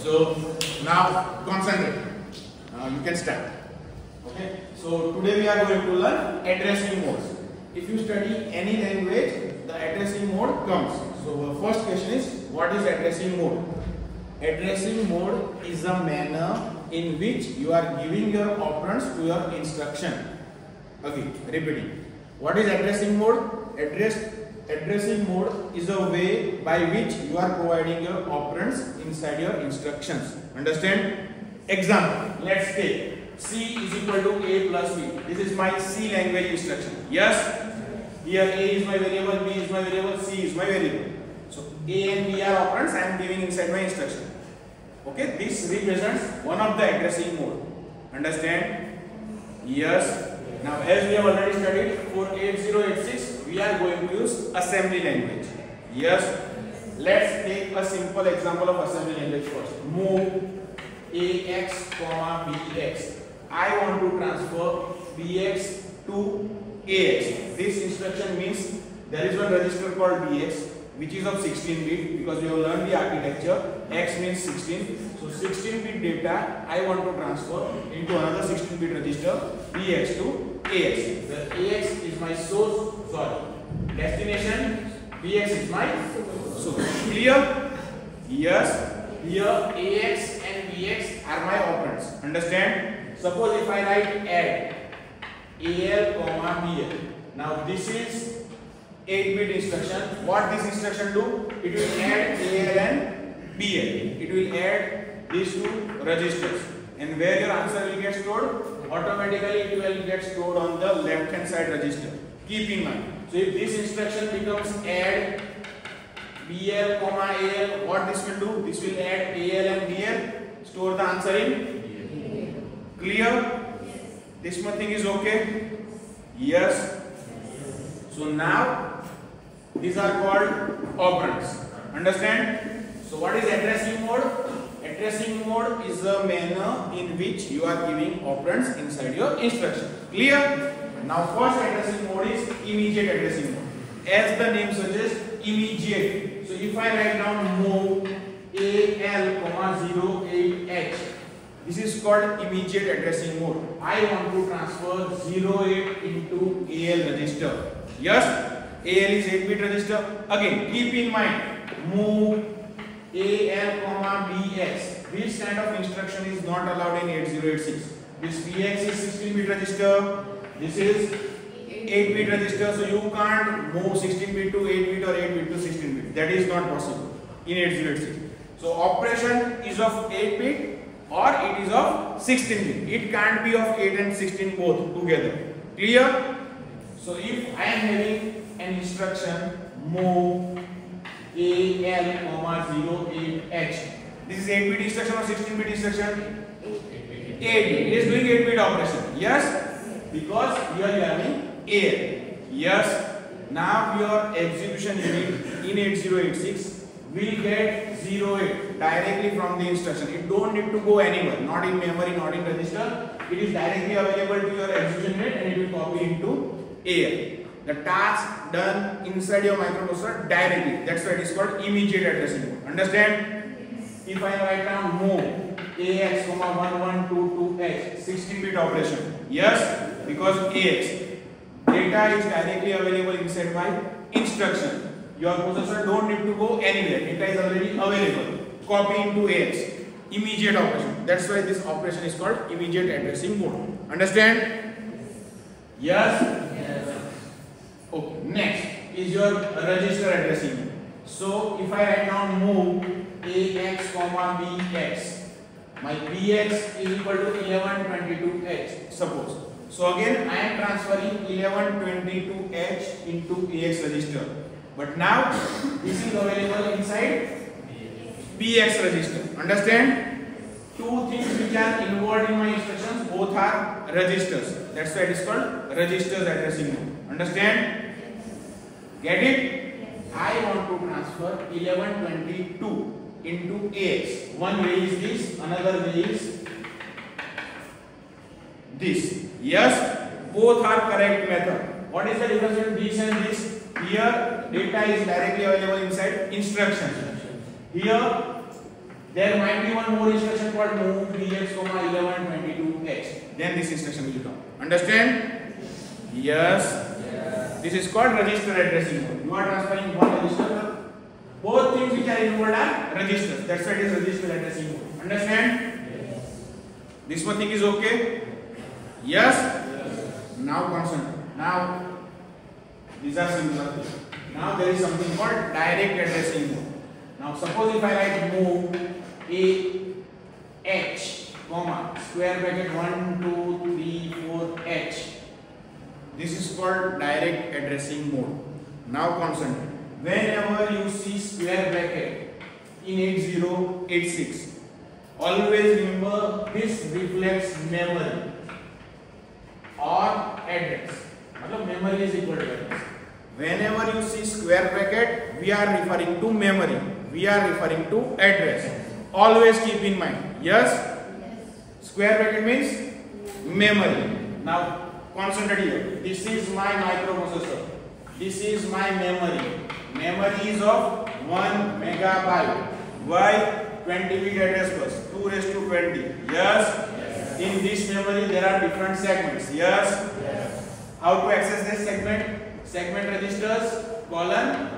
So now concentrate. You can start. Okay. So today we are going to learn addressing modes. If you study any language, the addressing mode comes. So the first question is, what is addressing mode? Addressing mode is a manner in which you are giving your operands to your instruction. Okay, repeating. What is addressing mode? Addressing mode is a way by which you are providing your operands inside your instructions. Understand? Example. Let's take C is equal to A plus B. This is my C language instruction. Yes? Here A is my variable, B is my variable, C is my variable. So A and B are operands I am giving inside my instruction. Okay, this represents one of the addressing mode. Understand? Yes. Now as we have already studied for 8086, we are going to use assembly language. Yes. Let's take a simple example of assembly language first. Move AX, BX. I want to transfer BX to AX. This instruction means there is one register called BX which is of 16 bit, because we have learned the architecture. X means 16. So 16 bit data I want to transfer into another 16 bit register BX to AX. The AX is my destination, BX is my source. Clear? Yes. Here AX and BX are my operands. Understand? Suppose if I write add AL, BL. Now this is 8-bit instruction. What this instruction do? It will add AL and BL. It will add these two registers. And where your answer will get stored? Automatically it will get stored on the left hand side register. Keep in mind. So if this instruction becomes add BL, AL, what this will do? This will add AL and BL. Store the answer in. Clear? This much thing is okay? Yes. So now these are called operands. Understand? So what is addressing mode? Addressing mode is a manner in which you are giving operands inside your instruction. Clear? Now first addressing mode is immediate addressing mode. As the name suggests, immediate. So if I write down move AL, 08H, this is called immediate addressing mode. I want to transfer 08 into AL register. Yes? AL is 8-bit register. Again, keep in mind, move AL, BX. This kind of instruction is not allowed in 8086. This BX is 16-bit register. This is 8-bit register. So you can't move 16-bit to 8-bit or 8-bit to 16-bit. That is not possible in 8086. So operation is of 8-bit or it is of 16-bit. It can't be of 8 and 16 both together. Clear? So if I am having an instruction move AL, 08H. This is 8-bit instruction or 16-bit instruction? 8-bit. It is doing 8-bit operation. Yes? Because here you are having AL. Yes? Now your execution unit in 8086 will get 08 directly from the instruction. It don't need to go anywhere, not in memory, not in register. It is directly available to your execution unit and it will copy into AL. The task done inside your microprocessor directly. That's why it is called immediate addressing mode. Understand? If I write down move AX, 1122H, 16-bit operation. Yes? Because AX data is directly available inside my instruction. Your processor don't need to go anywhere. Data is already available. Copy into AX. Immediate operation. That's why this operation is called immediate addressing mode. Understand? Yes? Okay. Next is your register addressing mode. So if I write down move AX, BX, my BX is equal to 1122H. Suppose. So again I am transferring 1122H into AX register. But now this is available inside BX register. Understand? Two things which are involved in my instructions, both are registers. That's why it is called registers addressing mode. Understand? Get it? I want to transfer 1122 into AX. One way is this, another way is this. Yes? Both are correct method. What is the difference between this and this? Here data is directly available inside instructions. Here there might be one more instruction called move bx, 11, 22h. Then this instruction will come. Understand? Yes. This is called register addressing mode. You are transferring one register. Both things which are involved are registers. That's why it is register addressing mode. Understand? Yes. This one thing is okay? Yes? Now concentrate. Now these are similar things. Now there is something called direct addressing mode. Now suppose if I write move a h comma square bracket 1 2 3 4 h. This is called direct addressing mode. Now concentrate. Whenever you see square bracket in 8086, always remember this reflects memory or address. Memory is equal to address. Whenever you see square bracket, we are referring to memory. We are referring to address. Always keep in mind. Yes? Square bracket means memory. Now concentrate here. This is my microprocessor. This is my memory. Memory is of 1 megabyte. Why? 20-bit address bus. 2 raised to 20. Yes? In this memory there are different segments. Yes? How to access this segment? Segment registers, colon,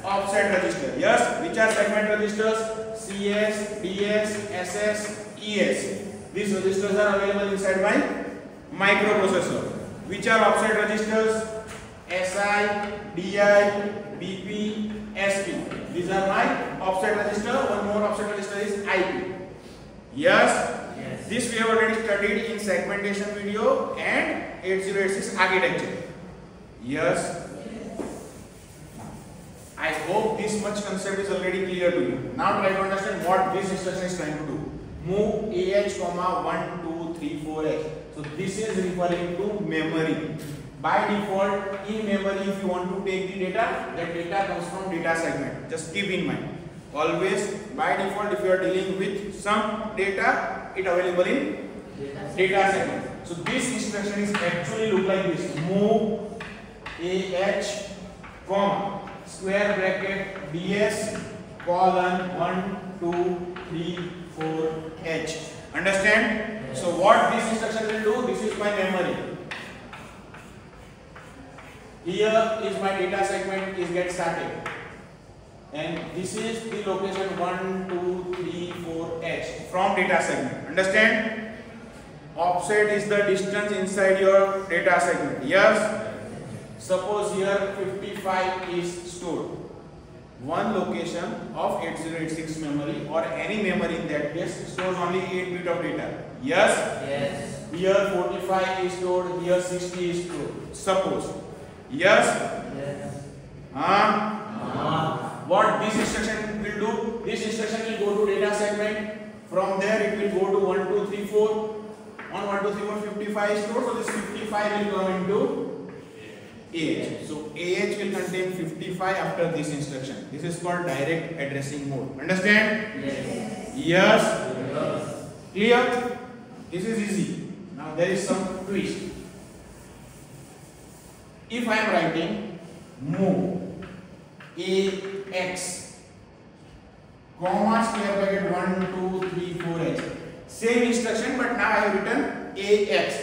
offset register. Yes? Which are segment registers? CS, DS, SS, ES. These registers are available inside my microprocessor. Which are offset registers? SI, DI, BP, SP. These are my offset register. One more offset register is IP. Yes? This we have already studied in segmentation video and 8086 architecture. Yes? I hope this much concept is already clear to you. Now try to understand what this instruction is trying to do. Move AH, 1, 2, 3, 4H. So this is referring to memory. By default, in memory, if you want to take the data, that data comes from data segment. Just keep in mind. Always, by default, if you are dealing with some data, it available in data segment. So this instruction is actually look like this. Move AH, comma, square bracket DS, colon, 1, 2, 3, 4, H. Understand? So what this instruction will do? This is my memory. Here is my data segment is get started. And this is the location 1, 2, 3, 4, H from data segment. Understand? Offset is the distance inside your data segment. Yes? Suppose here 55 is stored. One location of 8086 memory or any memory in that case stores only 8 bit of data. Yes? Here 45 is stored, here 60 is stored. Suppose. Yes? What this instruction will do? This instruction will go to data segment. From there it will go to 1, 2, 3, 4. On 1, 2, 3, 4, 55 is stored. So this 55 will come into AH. So AH will contain 55 after this instruction. This is called direct addressing mode. Understand? Yes? Clear? This is easy. Now there is some twist. If I am writing move AX, comma square bracket 1, 2, 3, 4 H. Same instruction, but now I have written AX.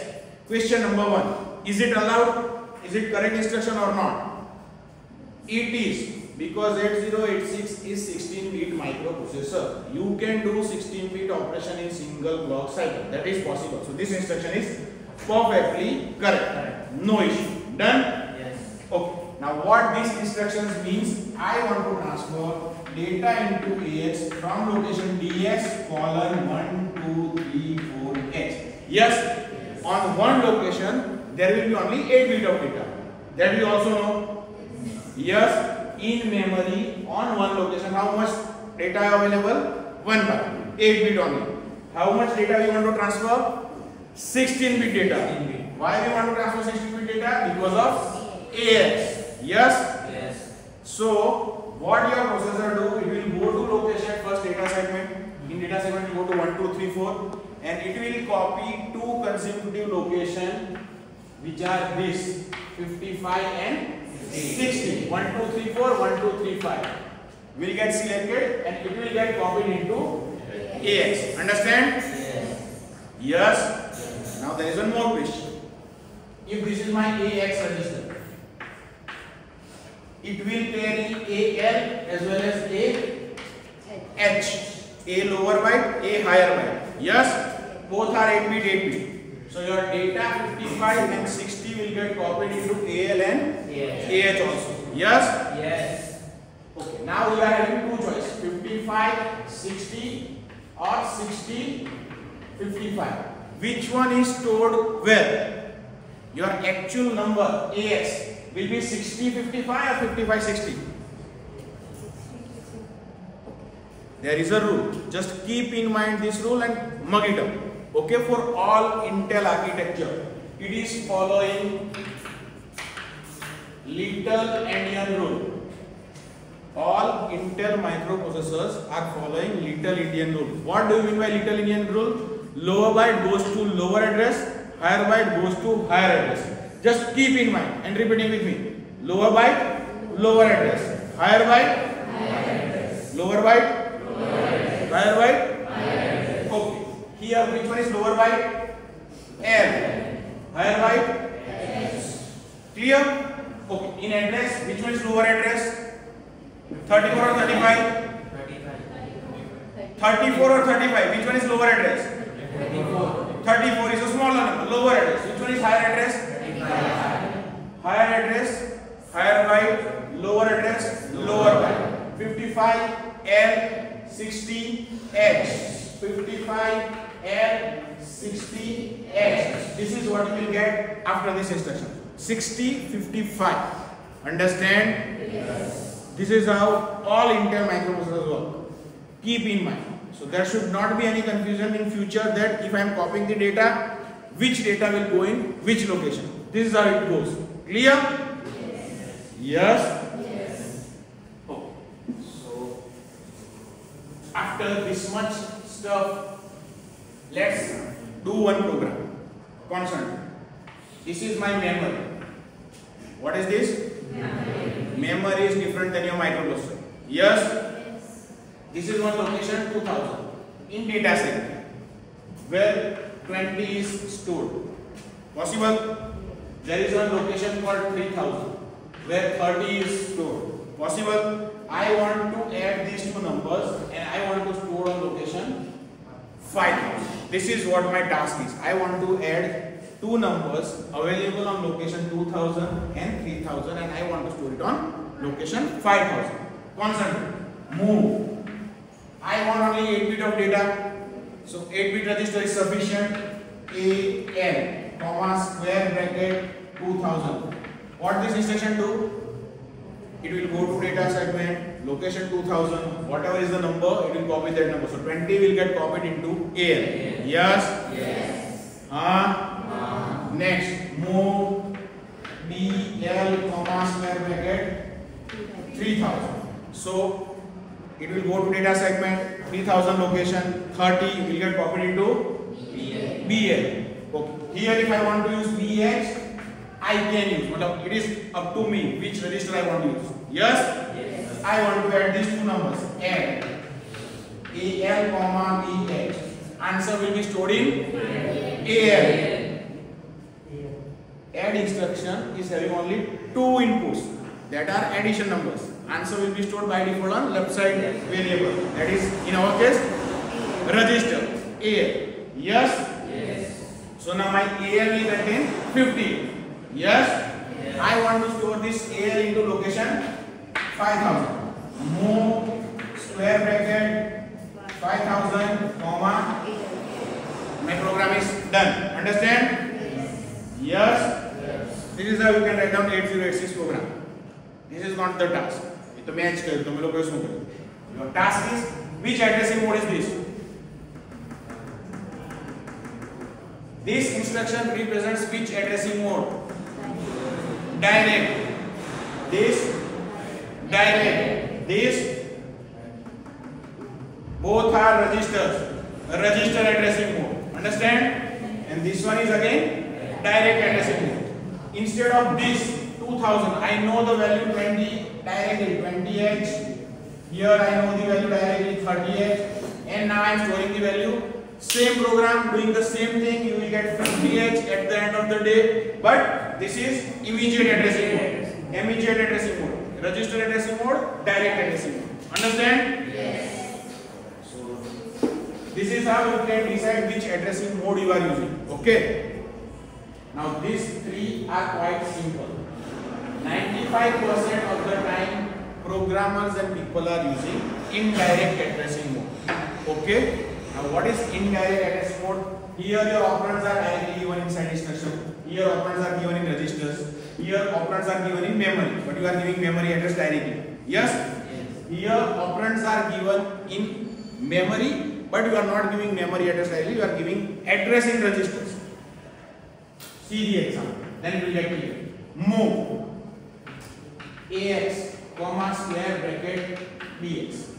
Question number 1. Is it allowed? Is it correct instruction or not? It is, because 8086 is 16-bit microprocessor. You can do 16-bit operation in single clock cycle. That is possible. So this instruction is perfectly correct. No issue. Done? Yes. Okay. Now what these instructions means, I want to transfer data into AX from location DS, colon, 1, 2, 3, 4, H. Yes? On one location, there will be only 8 bit of data. That we also know. Yes? In memory, on one location, how much data available? 1 byte. 8 bit only. How much data we want to transfer? 16 bit data. Why we want to transfer 16 bit data? Because of AX. Yes? So, what your processor do? It will go to location first data segment. In data segment, it will go to 1, 2, 3, 4. And it will copy two consecutive locations, which are this 55 and 60. 1, 2, 3, 4, 1, 2, 3, 5. will get selected and it will get copied into AX. Understand? Yes. Now there is one more question. If this is my AX register, it will carry AL as well as AH. A lower byte, A higher byte. Yes? Both are 8-bit, 8-bit. So your data 55 and 60 will get copied into AL and AH also. Yes? Yes. Okay. Now we are having two choices: 55, 60 or 60, 55. Which one is stored where? Your actual number AX will be 60, 55 or 55, 60. There is a rule. Just keep in mind this rule and mug it up. Okay, for all Intel architecture, it is following Little Endian rule. All Intel microprocessors are following Little Endian rule. What do you mean by Little Endian rule? Lower byte goes to lower address, higher byte goes to higher address. Just keep in mind and repeating with me. Lower byte, lower address. Higher byte, lower byte, higher byte. Okay. Here, which one is lower byte? L. Higher byte? Clear? Okay. In address, which one is lower address? 34 or 35? 34 or 35? Which one is lower address? 34 is a smaller number. Lower address. Which one is higher address? Higher address, higher byte. Lower address, lower byte. 55 L 60 H. 55 L 60 H. This is what you will get after this instruction. 60 55. Understand? Yes. This is how all Intel microprocessors work. Keep in mind. So there should not be any confusion in future that if I am copying the data, which data will go in which location. This is how it goes. Clear? Yes. Yes? Oh. So after this much stuff, let's do one program. Concentrate. This is my memory. What is this? Memory is different than your microprocessor. Yes? This is one location 2000 in data segment where 20 is stored. Possible? There is one location called 3000 where 30 is stored. Possible? I want to add these two numbers and I want to store on location 5000. This is what my task is. I want to add two numbers available on location 2000 and 3000 and I want to store it on location 5000. Concentrate. Move. I want only 8-bit of data. So 8-bit register is sufficient. AN, comma, square bracket 2000. What this instruction do? It will go to data segment, location 2000, whatever is the number, it will copy that number. So 20 will get copied into AN. Yes? Yes. Next, move DL, comma, square bracket 3000. So it will go to data segment, 3000 location, 30 will get copied into BL. Okay. Here if I want to use BH, I can use. But it is up to me which register I want to use. Yes? Yes. I want to add these two numbers. Add AL, comma, BH. Answer will be stored in AL. Add instruction is having only two inputs. That are addition numbers. Answer will be stored by default on left side variable. That is in our case register AL. Yes? Yes. So now my AL will contain 50. Yes? Yes. I want to store this AL into location 5000. Move square bracket 5000 comma. My program is done. Understand? Yes. Yes. This is how you can write down 8086 program. This is not the task. तो match कर तो मैं लोग कैसे करें? Your task is which addressing mode is this? This instruction represents which addressing mode? Direct. This direct. This both are registers. Register addressing mode. Understand? And this one is again direct addressing mode. Instead of this 2000, I know the value 20 directly, 20H Here I know the value directly 30h, and now I am storing the value. Same program doing the same thing. You will get 50h at the end of the day. But this is immediate addressing mode, immediate addressing mode, register addressing mode, direct addressing mode. Understand? Yes. So this is how you can decide which addressing mode you are using. Okay. Now these three are quite simple. 95% of the time programmers and people are using indirect addressing mode. Okay. Now what is indirect addressing mode? Here your operands are directly given inside instruction. Here operands are given in registers. Here operands are given in memory, but you are giving memory address directly. Yes? Here operands are given in memory, but you are not giving memory address directly. You are giving address in registers. See the example. Then it will get clear. Move ax comma square bracket bx.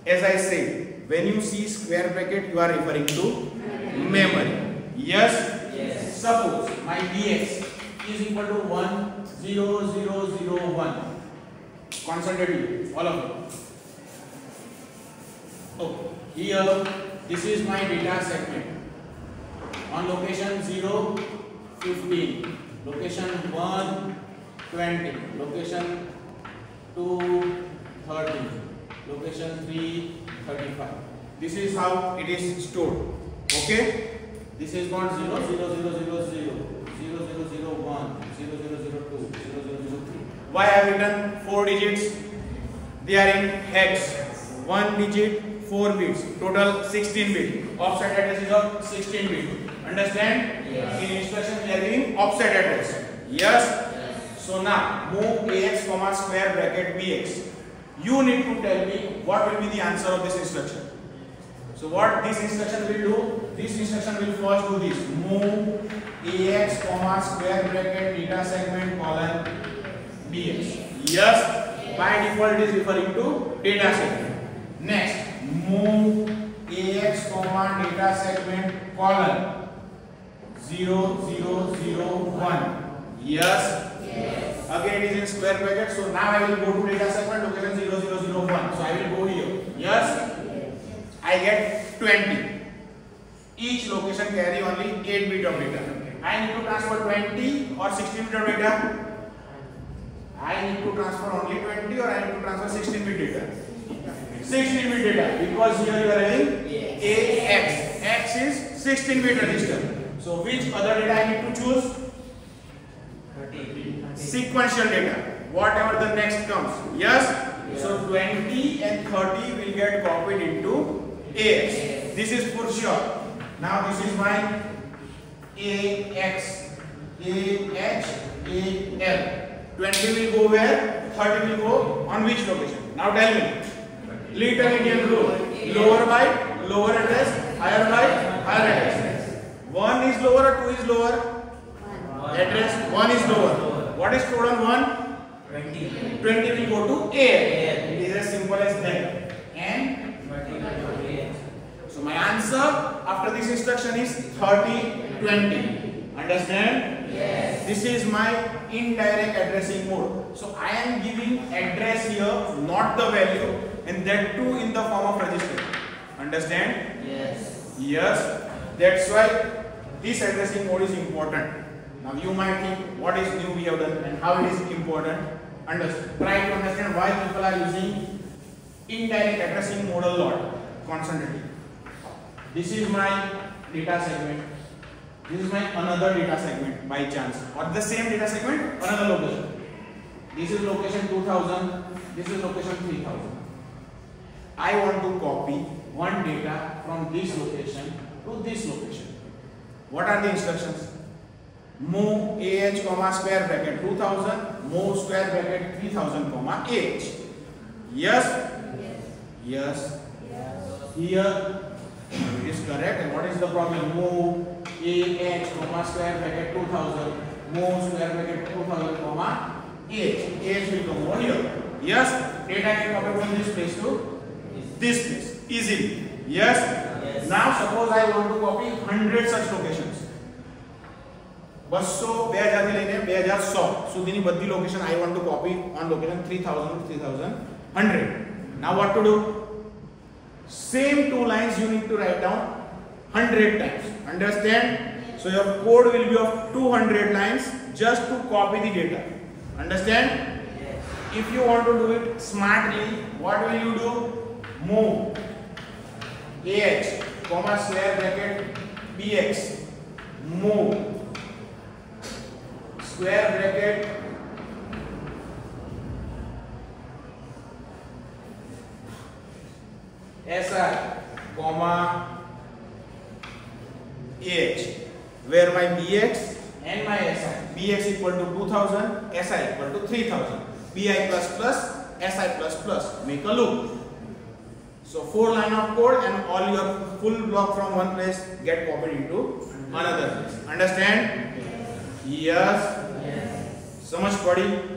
As I said, when you see square bracket, you are referring to memory. Yes? Yes. Suppose my bx is equal to 1 0 0 0 1. Concentrate, all of it. Okay. Here, this is my data segment. On location 0, 15. Location 1, 20. Location 2, 30. Location 3, 35. This is how it is stored. Okay? This is got 0, 0, 0, 0, 0, 0, 0, 0, 0, 1, 0, 0, 0, 2, 0, 0, 0, 3. Why I have written 4 digits? They are in hex. 1 digit, 4 bits. Total 16 bits. Offset address is of 16 bits. Understand? Yes. In instruction we are giving offset address. Yes? So now move ax comma square bracket bx. You need to tell me what will be the answer of this instruction. So what this instruction will do? This instruction will first do this. Move ax comma square bracket data segment colon bx. Yes? By default it is referring to data segment. Next, move ax comma data segment colon 0 0 0 1. Yes? Yes. Again it is in square bracket. So now I will go to data segment location 0 0 0 1. So I will go here. Yes? I get 20. Each location carry only 8 bit of data. I need to transfer 20 or 16 bit of data. I need to transfer only 20 or I need to transfer 16 bit data. 16 bit data, because here you are having AX. X is 16 bit register. So which other data I need to choose? 30. Sequential data. Whatever the next comes. Yes? So 20 and 30 will get copied into AX. This is for sure. Now this is my AX, AH, AL. 20 will go where? 30 will go on which location? Now tell me. Little Indian rule. Lower by lower address, higher by higher address. 1 is lower or 2 is lower? Address 1 is lower. What is stored on 1? 20. 20 will go to AL. It is as simple as that. And so my answer after this instruction is 30 20. Understand? Yes. This is my indirect addressing mode. So I am giving address here, not the value, and that too in the form of register. Understand? Yes. Yes. That's why this addressing mode is important. Now you might think what is new we have done and how it is important. Try to understand why people are using indirect addressing mode a lot. Concentrate. This is my data segment. This is my another data segment by chance, or the same data segment, another location. This is location 2000. This is location 3000. I want to copy one data from this location to this location. What are the instructions? Move AH comma square bracket 2000, move square bracket 3000 comma AH. Yes? Yes. Here it is correct. And what is the problem? Move AH comma square bracket 2000, move square bracket 2000 comma AH. AH will come over here. Yes? Data can copy from this place to this place easily. Yes? Now suppose I want to copy 100 such locations. 200, 2000 થી લઈને 2100 સુધીની બધી location I want to copy on location 3000 to 3100. Now what to do? Same two lines you need to write down 100 times. Understand? So your code will be of 200 lines just to copy the data. Understand? Yes. If you want to do it smartly, what will you do? Move AH, comma square bracket BX. Move square bracket SI, comma AH, where my BX and my SI, BX equal to 2000, SI equal to 3000, BI plus plus, SI plus plus, make a loop. So 4 line of code and all your full block from one place get copied into another place. Understand? Yes. So much body.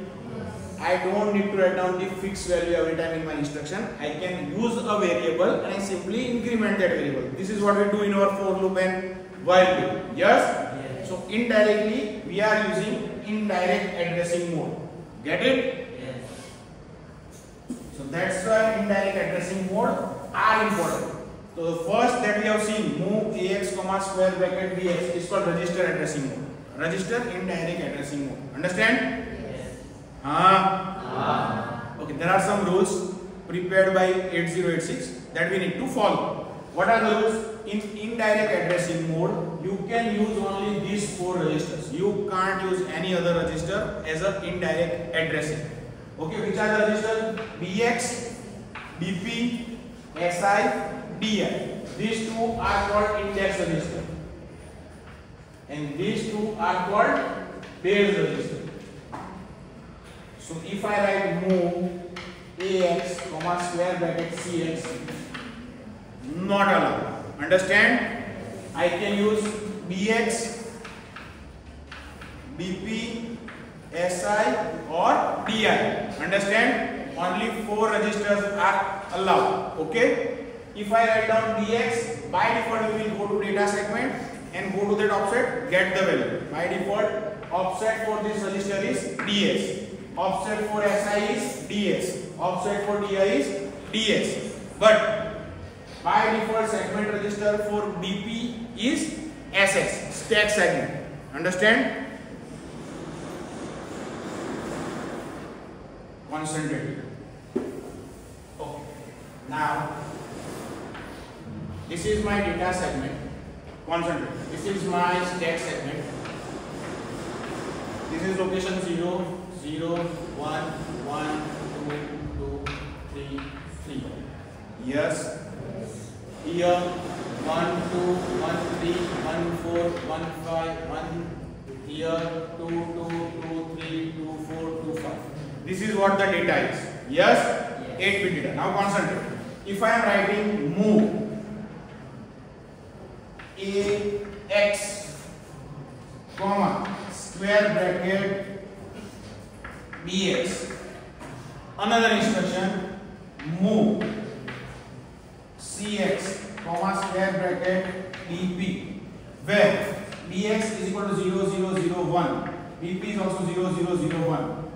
I don't need to write down the fixed value every time in my instruction. I can use a variable and I simply increment that variable. This is what we do in our for loop and while loop. Yes? So indirectly we are using indirect addressing mode. Get it? So that's why indirect addressing mode are important. So the first that we have seen, move AX comma square bracket BX, is called register addressing mode. Register indirect addressing mode. Understand? Okay, there are some rules prepared by 8086 that we need to follow. What are the rules? In indirect addressing mode, you can use only these 4 registers. You can't use any other register as an indirect addressing. Okay, which are the registers? BX, BP, SI, DI. These 2 are called index register. And these 2 are called base register. So if I write move AX, comma square bracket CX, not allowed. Understand? I can use BX, BP, SI or DI. Understand? Only 4 registers are allowed. Okay? If I write down BX, by default we will go to data segment and go to that offset, get the value. By default, offset for this register is DS. Offset for SI is DS. Offset for DI is DS. But by default segment register for BP is SS, stack segment. Understand? Concentrate. Okay. Now, this is my data segment. Concentrate. This is my stack segment. This is location 0, 0, 1, 1, 2, 2, 3, 3. Yes. Here 1, 2, 1, 3, 1, 4, 1, 5, 1. Here 2, 2, 2, 3, 2, 4, 2, 5. This is what the data is. Yes? 8-bit data. Now concentrate. If I am writing move AX, comma, square bracket BX. Another instruction, move CX, comma, square bracket BP, where BX is equal to 0, 0, 0, 1. BP is also 0, 0, 0, 1.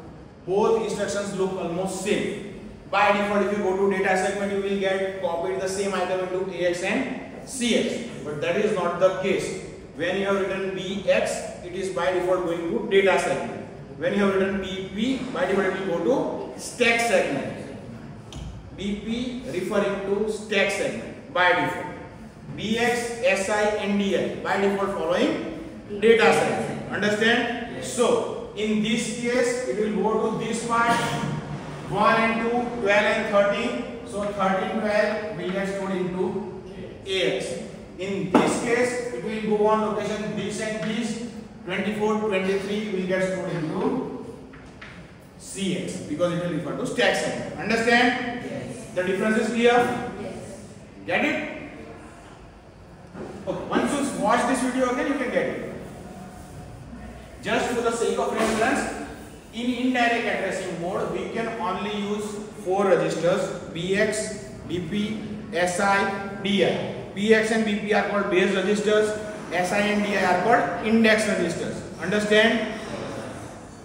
Both instructions look almost same. By default, if you go to data segment, you will get copied the same item into AX and CX. But that is not the case. When you have written BX, it is by default going to data segment. When you have written BP, by default it will go to stack segment. BP referring to stack segment by default. BX, SI and DI by default following data segment. Understand? Yes. So, in this case, it will go to this part 1 and 2, 12 and 13. So, 13, 12 will get stored into AX. In this case, it will go on location this and this. 24, 23 will get stored into CX because it will refer to stack segment. Understand? Yes. The difference is clear? Yes. Get it? Okay. Once you watch this video again, you can get it. Just for the sake of reference, in indirect addressing mode, we can only use 4 registers: BX, BP, SI, DI. BX and BP are called base registers. SI and DI are called index registers. Understand?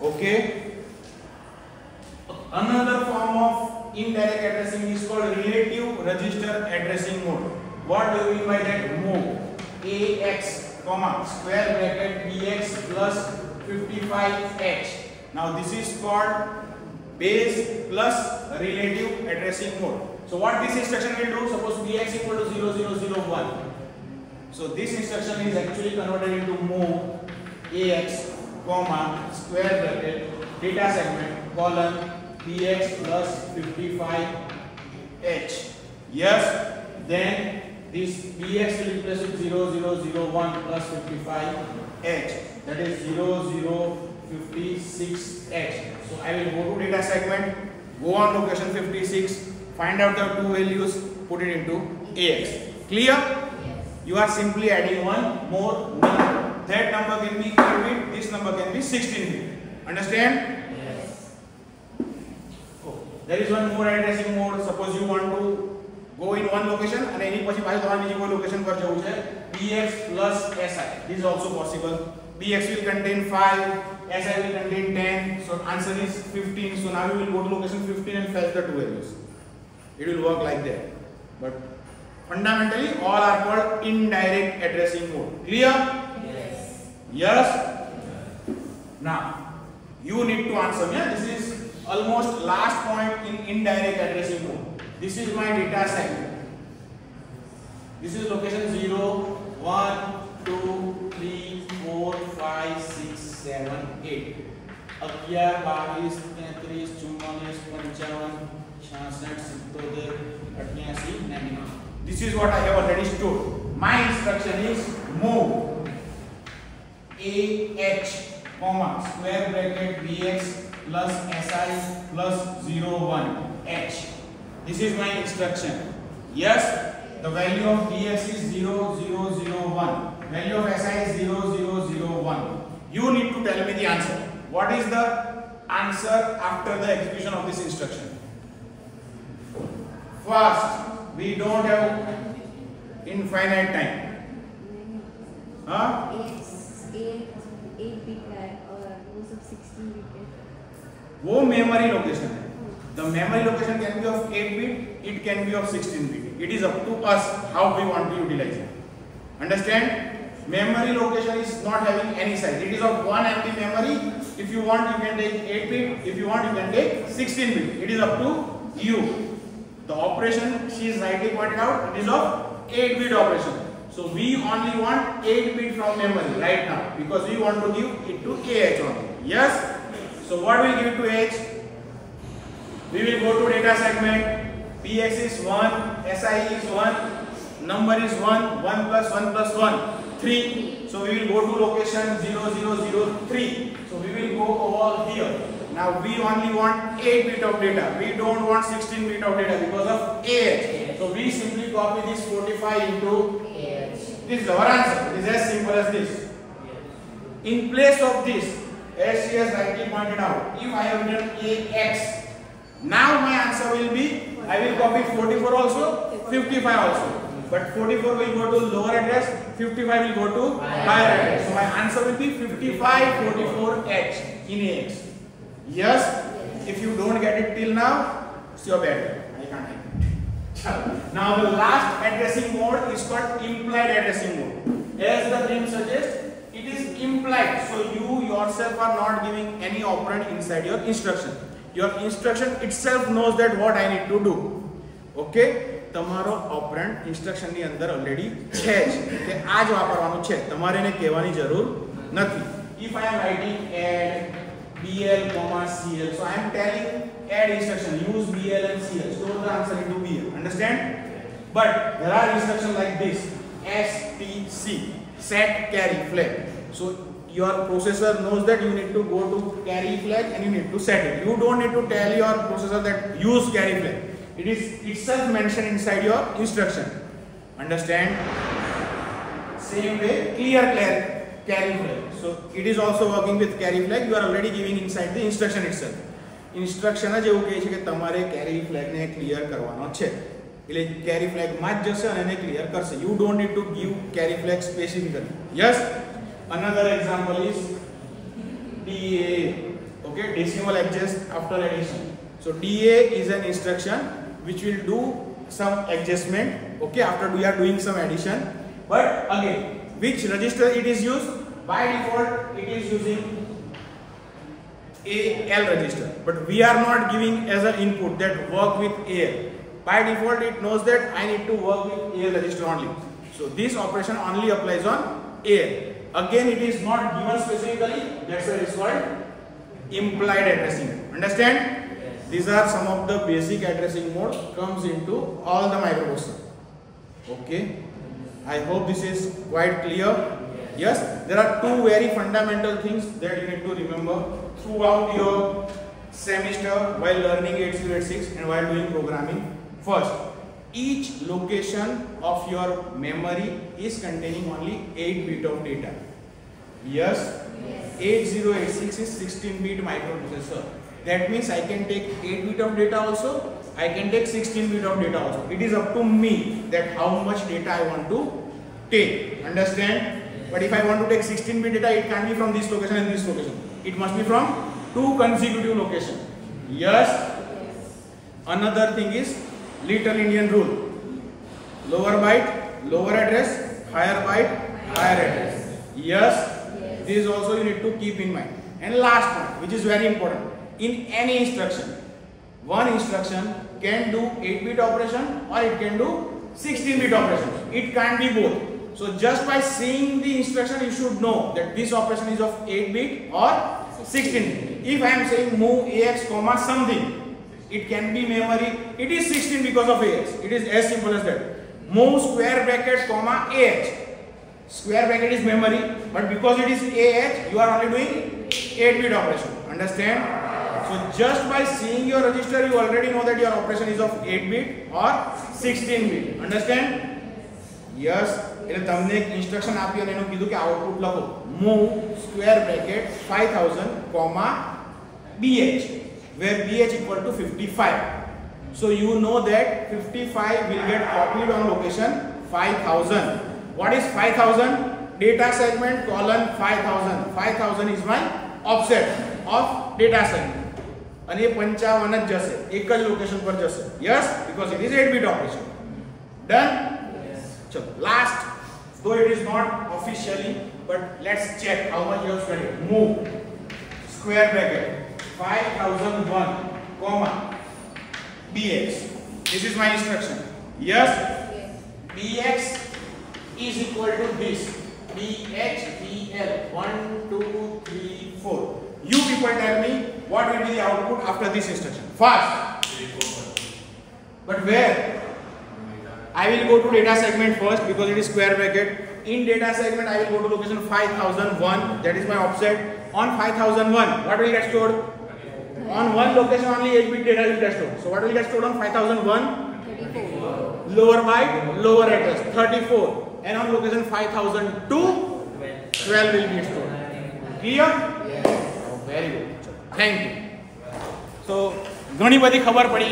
Okay. Another form of indirect addressing is called relative register addressing mode. What do you mean by that? Move AX comma square bracket BX plus 55H. Now this is called base plus relative addressing mode. So what this instruction will do? Suppose BX equal to 0001. So this instruction is actually converted into move AX comma square bracket data segment colon BX plus 55H. Yes, then this BX will replace with 0001 plus 55H. That is 0056H. So I will go to data segment, go on location 56, find out the two values, put it into AX. Clear? Yes. You are simply adding one more number. That number can be 8 bit, this number can be 16 bit. Understand? Yes. Oh, there is one more addressing mode. Suppose you want to go in one location and any પછી પાછું તમારે બીજી કોઈ location પર જવું છે bx plus si. This is also possible. bx will contain 5, si will contain 10. So answer is 15. So now you will go to location 15 and fetch the two values. It will work like that. But fundamentally all are called indirect addressing mode. Clear? Yes. Yes? Now you need to answer me. This is almost last point in indirect addressing mode. This is my data segment. This is location 0, 1, 2, 3, 4, 5, 6, 7, 8. 11, 22, 33, 44, 55, 66, 77, 88, 99. This is what I have already stored. My instruction is move AH comma square bracket BX plus SI plus 01H. This is my instruction. Yes, the value of BX is 0001. Value of SI is 0001. You need to tell me the answer. What is the answer after the execution of this instruction? First, we don't have infinite time. Huh? 8 bit है और वो सब 16 bit है. वो memory location है. The memory location can be of 8 bit, it can be of 16 bit. It is up to us how we want to utilize it. Understand? Memory location is not having any size. It is of 1 MB memory. If you want, you can take 8 bit. If you want, you can take 16 bit. It is up to you. The operation she is rightly pointed out. It is of 8 bit operation. So we only want 8 bit from memory right now because we want to give it to AH only. Yes? So what will give it to AH? We will go to data segment. Bx is 1, Si is 1, number is 1, 1 plus 1 plus 1, 3. So we will go to location 0003. So we will go over here. Now we only want 8 bit of data. We don't want 16 bit of data because of AH. So we simply copy this 45 into Yes. this is our answer. It is as simple as this. In place of this, as she has rightly pointed out, if I have written AX, now my answer will be, I will copy 44 also, 55 also. But 44 will go to lower address, 55 will go to higher address. So my answer will be 5544H in AX. Yes? If you don't get it till now, it's your bad. I can't help it. Now the last addressing mode is called implied addressing mode. As the name suggests, it is implied. So you yourself are not giving any operand inside your instruction. Your instruction itself knows that what I need to do. Okay? તમારો operand instruction ની અંદર already છે જ કે આ જ વાપરવાનું છે, તમારે એને કહેવાની જરૂર નથી. If I am writing add BL, CL, so I am telling add instruction, use BL and CL, store the answer into BL. Understand? But there are instructions like this, STC, set carry flag. So your processor knows that you need to go to carry flag and you need to set it. You don't need to tell your processor that use carry flag. It is itself mentioned inside your instruction. Understand? Same way, clear carry flag. So it is also working with carry flag. You are already giving inside the instruction itself. Instruction જ એવું કહે છે કે તમારે carry flag ને clear કરવાનો છે. એટલે carry flag માં જ જશે અને એને clear કરશે. You don't need to give carry flag specifically. Yes? Another example is DA. Okay, decimal adjust after addition. So DA is an instruction which will do some adjustment, okay, after we are doing some addition. But again, which register it is used? By default it is using AL register, but we are not giving as an input that work with AL. By default it knows that I need to work with AL register only. So this operation only applies on AL. Again, it is not given specifically, that's why it is called implied addressing. Understand? Yes. These are some of the basic addressing mode comes into all the microprocessor. Okay, I hope this is quite clear. Yes, there are two very fundamental things that you need to remember throughout your semester while learning 8086 and while doing programming. First, each location of your memory is containing only 8 bit of data. Yes? 8086 is 16-bit microprocessor. That means I can take 8 bit of data also, I can take 16 bit of data also. It is up to me that how much data I want to take. Understand? But if I want to take 16 bit data, it can't be from this location and this location. It must be from 2 consecutive locations. Yes? Another thing is Little Indian rule. Lower byte, lower address, higher byte, higher address. Yes? This also you need to keep in mind. And last one, which is very important. In any instruction, one instruction can do 8-bit operation or it can do 16-bit operation. It can't be both. So just by seeing the instruction, you should know that this operation is of 8-bit or 16-bit. If I am saying move AX comma something, it can be memory. It is 16 because of AX. It is as simple as that. Move square bracket comma AH. Square bracket is memory, but because it is AH, you are only doing 8-bit operation. Understand? So just by seeing your register, you already know that your operation is of 8-bit or 16-bit. Understand? Yes. એટલે તમને એક instruction આપી અને એનું કીધું કે output લખો move square bracket 5000 comma bh where bh equal to 55. So you know that 55 will get copied on location 5000. What is 5000? Data segment colon 5000. 5000 is my offset of data segment. અને એ 55 જ જશે, એક જ લોકેશન પર જશે. Yes, because it is 8-bit operation. Done? So last, though it is not officially, but let's check how much you have studied. Move square bracket 5001 comma bx. This is my instruction. Yes? Bx is equal to this. Bh bl 1 2 3 4. You people tell me what will be the output after this instruction. Fast. But where? I will go to data segment first because it is square bracket. In data segment, I will go to location 5001. That is my offset. On 5001, what will get stored? On one location only 8-bit data will get stored. So what will get stored on 5001? 34. Lower byte, lower address, 34. And on location 5002, 12 will be stored. Clear? Yes. Oh, very good. Thank you. So, ઘણી બધી ખબર પડી.